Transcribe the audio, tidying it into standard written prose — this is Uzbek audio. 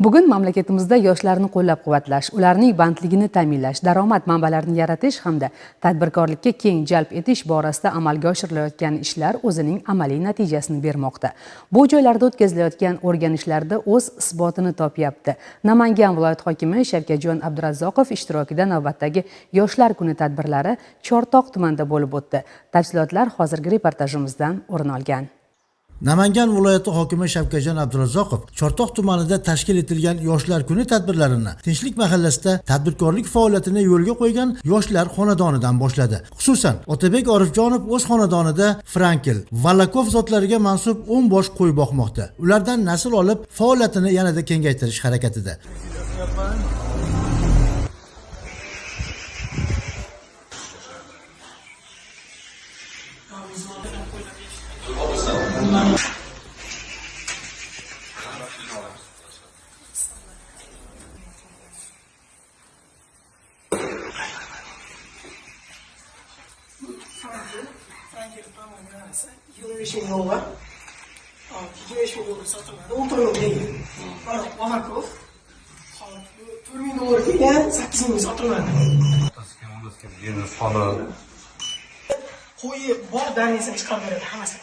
Bugun mamlakatimizda yoshlarni qo'llab-quvvatlash, ularning bandligini ta'minlash, daromad manbalarini yaratish hamda tadbirkorlikka keng jalb etish borasida amalga oshirilayotgan ishlar o'zining amaliy natijasini bermoqda. Bu joylarda o'tkazilayotgan o'rganishlarda o'z isbotini topyapti. Namangan viloyat hokimi Shavkatjon Abdurazzoqov ishtirokida navbatdagi Yoshlar kuni tadbirlari Chortoq tumanida bo'lib o'tdi. Tafsilotlar hozirgi reportajimizdan o'rin olgan. Namangan viloyati hokimi Shavkatjon Abdurazzoqov Chortoq tumanida tashkil etilgan Yoshlar kuni tadbirlarini Tinchlik mahallasida tadbirkorlik faoliyatini yo'lga qo'ygan yoshlar xonadonidan boshladi. Xususan, Otabek Orifjonov o'z xonadonida Frankel, Valakov zotlariga mansub 10 bosh qo'y boqmoqda. Ulardan nasl olib, faoliyatini yanada kengaytirish harakatida. Qo'yib bor danasini chiqarib beradi hammasi.